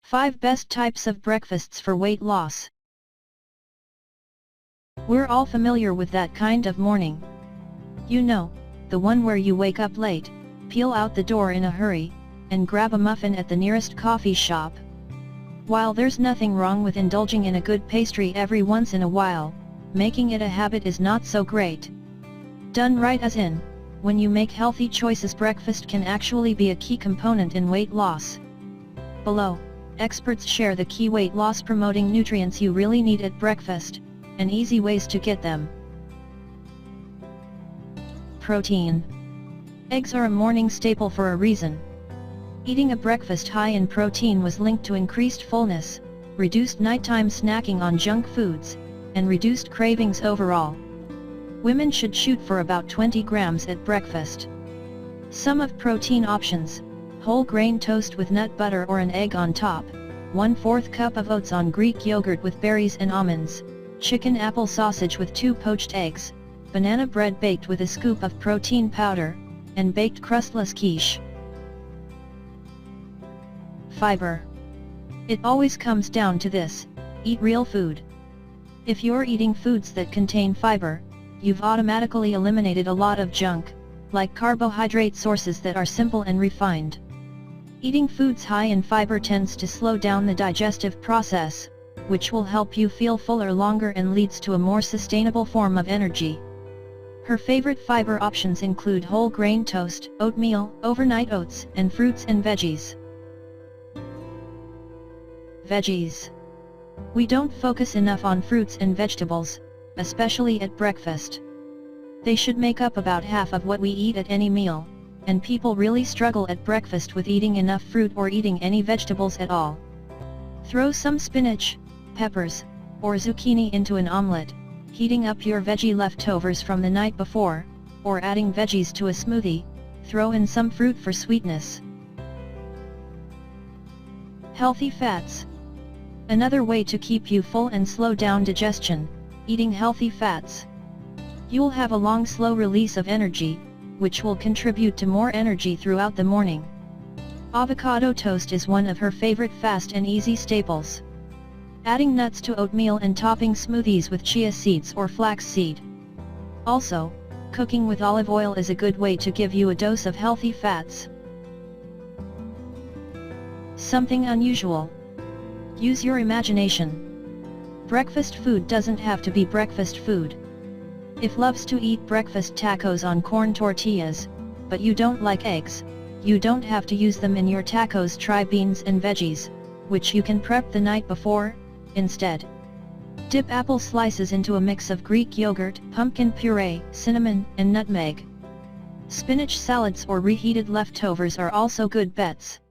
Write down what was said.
5 Best Types of Breakfasts for Weight Loss. We're all familiar with that kind of morning. You know, the one where you wake up late, peel out the door in a hurry, and grab a muffin at the nearest coffee shop. While there's nothing wrong with indulging in a good pastry every once in a while, making it a habit is not so great. Done right, as in, when you make healthy choices, breakfast can actually be a key component in weight loss. Below, experts share the key weight loss promoting nutrients you really need at breakfast, and easy ways to get them. Protein. Eggs are a morning staple for a reason. Eating a breakfast high in protein was linked to increased fullness, reduced nighttime snacking on junk foods, and reduced cravings overall. Women should shoot for about 20 grams at breakfast. Some of protein options: whole grain toast with nut butter or an egg on top, 1/4 cup of oats on Greek yogurt with berries and almonds, chicken apple sausage with 2 poached eggs, banana bread baked with a scoop of protein powder, and baked crustless quiche. Fiber. It always comes down to this: eat real food. If you're eating foods that contain fiber, you've automatically eliminated a lot of junk, like carbohydrate sources that are simple and refined. Eating foods high in fiber tends to slow down the digestive process, which will help you feel fuller longer and leads to a more sustainable form of energy. Her favorite fiber options include whole grain toast, oatmeal, overnight oats, and fruits and veggies. Veggies. We don't focus enough on fruits and vegetables, especially at breakfast. They should make up about half of what we eat at any meal, and people really struggle at breakfast with eating enough fruit or eating any vegetables at all. Throw some spinach, peppers, or zucchini into an omelette, heating up your veggie leftovers from the night before, or adding veggies to a smoothie. Throw in some fruit for sweetness. Healthy fats. Another way to keep you full and slow down digestion: eating healthy fats. You'll have a long slow release of energy, which will contribute to more energy throughout the morning. Avocado toast is one of her favorite fast and easy staples. Adding nuts to oatmeal and topping smoothies with chia seeds or flax seed. Also, cooking with olive oil is a good way to give you a dose of healthy fats. Something unusual. Use your imagination. Breakfast food doesn't have to be breakfast food. If loves to eat breakfast tacos on corn tortillas, but you don't like eggs, you don't have to use them in your tacos. Try beans and veggies, which you can prep the night before, instead. Dip apple slices into a mix of Greek yogurt, pumpkin puree, cinnamon, and nutmeg. Spinach salads or reheated leftovers are also good bets.